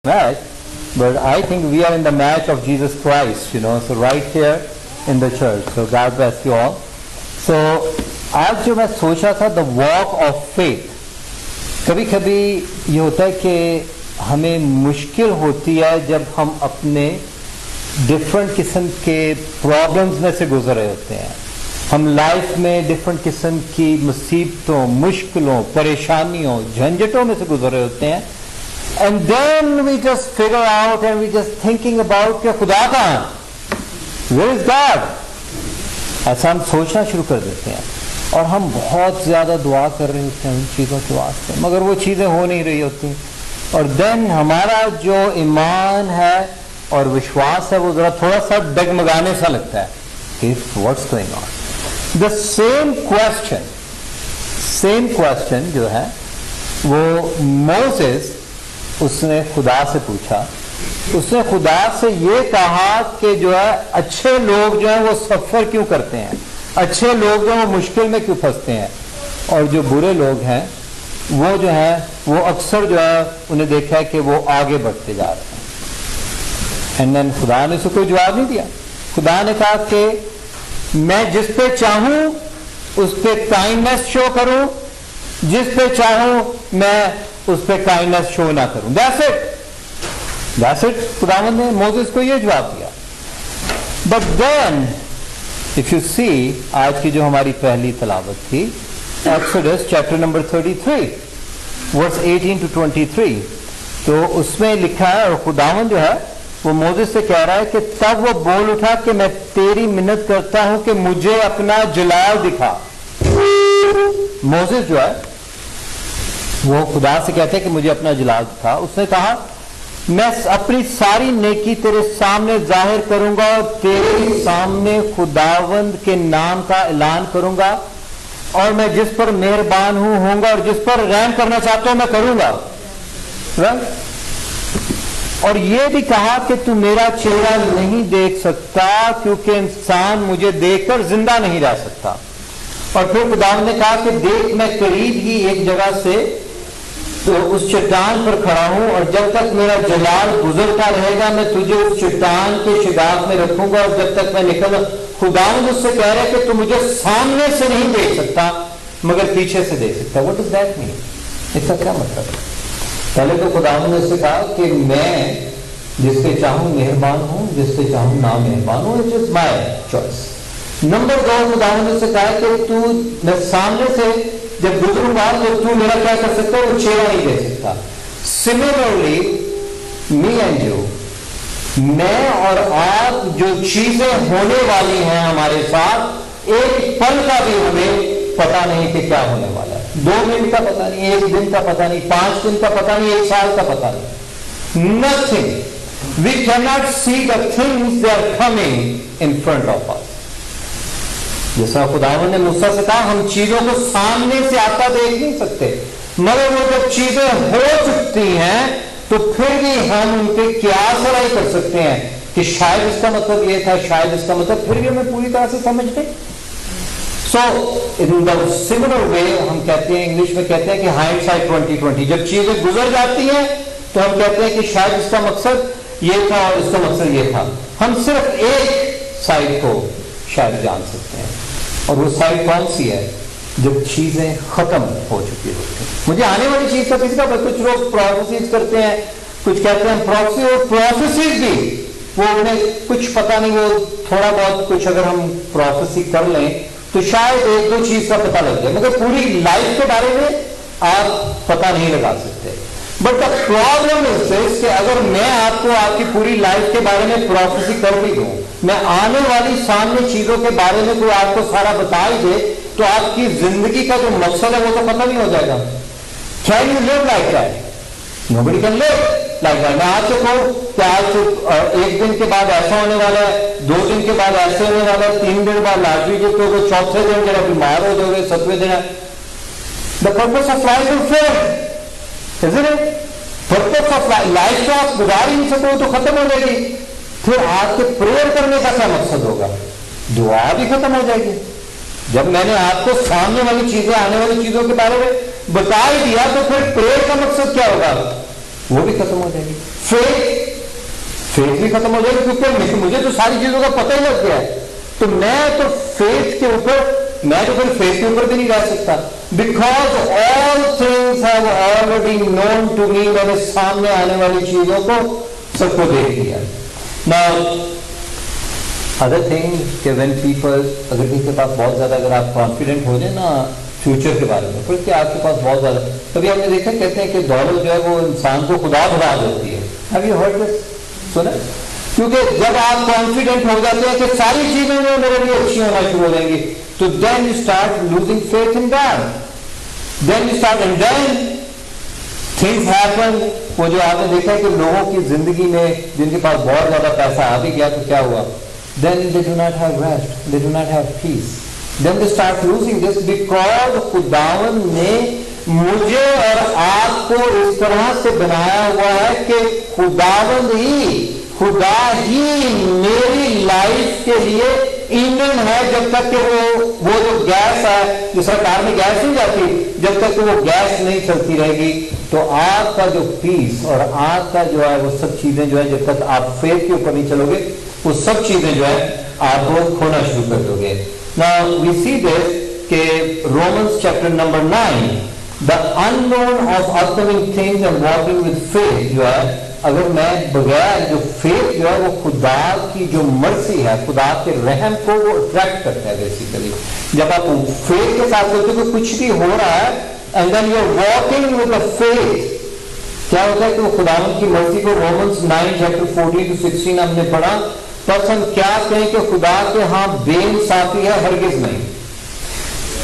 match, but I think we are in the match of Jesus Christ, so right here in the church. So God bless you all. So आज जो मैं सोचा था the walk of faith, कभी कभी ये होता है कि हमें मुश्किल होती है जब हम अपने डिफरेंट किस्म के प्रॉब्लम्स में से गुजर रहे होते हैं. हम लाइफ में डिफरेंट किस्म की मुसीबतों, मुश्किलों, परेशानियों, झंझटों में से गुजर रहे होते हैं. And then we just figure out and we just thinking about कि खुदा कहाँ, where is God? ऐसा हम सोचना शुरू कर देते हैं और हम बहुत ज़्यादा दुआ कर रहे होते हैं उन चीज़ों के वास्ते, मगर वो चीज़ें हो नहीं रही होती. और देन हमारा जो ईमान है और विश्वास है वो ज़रा थोड़ा सा डगमगाने सा लगता है कि what's going on. The same question जो है वो मोसेस उसने खुदा से पूछा. उसने खुदा से ये कहा कि जो है अच्छे लोग जो हैं वो सफ़र क्यों करते हैं, अच्छे लोग जो हैं वो मुश्किल में क्यों फंसते हैं, और जो बुरे लोग हैं वो जो है वो अक्सर जो है उन्हें देखा है कि वो आगे बढ़ते जा रहे हैं. एंड देन खुदा ने उसे कोई जवाब नहीं दिया. खुदा ने कहा कि मैं जिस पे चाहूँ उस पे काइंडनेस शो करूँ, जिस पे चाहूँ मैं उस पे काइंडनेस शो ना करूँ. That's it. खुदावंद ने मोसेस को ये जवाब दिया. But then if you see, आज की जो हमारी पहली तलावत थी, Exodus chapter number 33 verse 18 to 23, तो उसमें लिखा है और खुदावंद जो है वो मोसेस से कह रहा है कि तब वो बोल उठा कि मैं तेरी मिन्नत करता हूं कि मुझे अपना जलाल दिखा. मोसेस जो है वो खुदा से कहते हैं कि मुझे अपना जलाल दिखा. उसने कहा मैं अपनी सारी नेकी तेरे सामने जाहिर करूंगा और तेरे सामने खुदावंद के नाम का ऐलान करूंगा, और मैं जिस पर मेहरबान होऊंगा और जिस पर रहम करना चाहता हूं मैं करूंगा. और ये भी कहा कि तू मेरा चेहरा नहीं देख सकता क्योंकि इंसान मुझे देखकर जिंदा नहीं रह सकता. और फिर खुदावंद ने कहा कि देख मैं करीब ही एक जगह से तो उस चट्टान पर खड़ा हूं, और जब तक मेरा जलाल गुजरता रहेगा मैं तुझे उस चट्टान के शिगाफ में रखूंगा, और जब तक मैं निकल. खुदावंद उससे कह रहा है कि तू मुझे सामने से नहीं देख सकता मगर पीछे से देख सकता. What does that mean? इसका क्या मतलब है? पहले तो खुदावंद ने उससे कहा कि मैं जिसके चाहूं मेहरबान हूं, जिसके चाहूं ना मेहरबान हूं. It is my choice. Number 2, खुदावंद ने उससे कहा कि तू मैं सामने से जब गुजरूंगा तो तू मेरा क्या कर सकता है, वो चेहरा नहीं दे सकता. सिमिलरली मी एंड यू, मैं और आप, जो चीजें होने वाली हैं हमारे साथ, एक पल का भी हमें पता नहीं कि क्या होने वाला है. 2 मिनट का पता नहीं, 1 दिन का पता नहीं, 5 दिन का पता नहीं, 1 साल का पता नहीं. Nothing. We can not see the things they are coming in front of us. जैसा खुदावंद ने मूसा से कहा हम चीजों को सामने से आता देख नहीं सकते, मगर वो जब चीजें हो चुकती हैं तो फिर भी हम उनके क्यास राय कर सकते हैं कि शायद इसका मतलब ये था, शायद इसका मतलब, फिर भी हमें पूरी तरह से समझते. सो इन द सिमिलर वे हम कहते हैं, इंग्लिश में कहते हैं कि हाइंडसाइट 2020. जब चीजें गुजर जाती हैं तो हम कहते हैं कि शायद इसका मकसद ये था और इसका मकसद ये था. हम सिर्फ एक साइड को शायद जान सकते हैं, और वो साइड कौन सी है? जब चीजें खत्म हो चुकी होती हैं. मुझे आने वाली चीज का किसी का, कुछ लोग प्रोफेसीज करते हैं, कुछ कहते हैं प्रोफेसी, और प्रोफेसीज भी वो उन्हें कुछ पता नहीं, वो थोड़ा बहुत कुछ अगर हम प्रोफेसी कर लें तो शायद 1-2 चीज का पता लग जाए, मगर पूरी लाइफ के बारे में आप पता नहीं लगा सकते. But the problem is this कि अगर मैं आपको आपकी पूरी लाइफ के बारे में प्रोफेसी कर भी दूं, मैं आने वाली सामने चीजों के बारे में कोई आपको सारा बता ही दे, तो आपकी जिंदगी का जो मकसद है वो तो खत्म ही हो जाएगा. Can you live like that? Nobody can live like that. मैं आज से कहूं कि आज 1 दिन के बाद ऐसा होने वाला है, 2 दिन के बाद ऐसे होने वाला है, 3 दिन बाद लॉटरी जीतोगे, 4थे दिन जरा बीमार हो जाओगे, 7वें दिन. The purpose of life is failed. Purpose of life को आप गुजार ही नहीं सको तो खत्म हो जाएगी. फिर आपके प्रेयर करने का क्या मकसद होगा? दुआ भी खत्म हो जाएगी. जब मैंने आपको सामने वाली चीजें, आने वाली चीजों के बारे में बता ही दिया तो फिर प्रेयर का मकसद क्या होगा? وہ بھی ختم ہو جائے گی. فیتھ بھی ختم ہو جائے گی کیونکہ مجھے تو ساری چیزوں کا پتہ ہی لگ گیا ہے. تو میں تو فیتھ کے اوپر بھی نہیں رہ سکتا. Because all things have already known to me. میں نے سامنے آنے والی چیزوں کو سب کو دیکھ لیا. Now other thing کہ when people اگر کسی کے پاس بہت زیادہ اگر آپ کانفیڈنٹ ہو جائیں نا فیوچر کے بارے میں, پھر کہ آپ کے پاس بہت زیادہ, کبھی آپ نے دیکھا کہتے ہیں کہ دولت جو ہے وہ انسان کو خدا بنا دیتی ہے. Have you heard this? سنا؟ کیونکہ جب آپ کانفیڈنٹ ہو جاتے ہیں کہ ساری چیزیں جو میرے لیے اچھی ہونا شروع ہو جائیں گی, تو then you start losing faith in God. Then you start, and then things happen. وہ جو آپ نے دیکھا ہے کہ لوگوں کی زندگی میں جن کے پاس بہت زیادہ پیسہ آ بھی گیا تو کیا ہوا, then they do not have rest, they do not have peace, then they start losing this because خداوند نے مجھے اور آپ کو اس طرح سے بنایا ہوا ہے کہ خدا ہی میری لائف کے لیے ایندھن ہے. جب تک کہ وہ جو گیس ہے, جو سرکار میں گیس نہیں جاتی, جب تک کہ وہ گیس نہیں چلتی رہے گی تو آپ کا جو پیس اور آپ کا جو ہے وہ سب چیزیں جو ہے, جب تک آپ فیتھ کے اوپر نہیں چلو گے, وہ سب چیزیں جو ہے آپ کو کھونا شروع کر دو گے. Now we see this کہ Romans chapter number 9, the unknown of upcoming things and walking with faith جو ہے, اگر میں بغیر جو فیتھ جو ہے وہ خدا کی جو مرسی ہے, خدا کے رحم کو وہ اٹریکٹ کرتا ہے. بیسیکلی جب آپ فیتھ کے ساتھ ہوتے کہ کچھ بھی ہو رہا ہے and then you are walking with the faith, کیا ہوتا ہے کہ وہ خداوند کی مرضی کو رومنس 9 chapter 14 to 16 ہم نے پڑھا. بس ہم کیا کہیں کہ خدا کے ہاں بے انصافی ہے, ہرگز نہیں,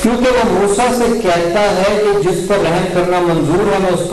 کیونکہ وہ موسیٰ سے کہتا ہے کہ جس پر رحم کرنا منظور ہے میں اس پر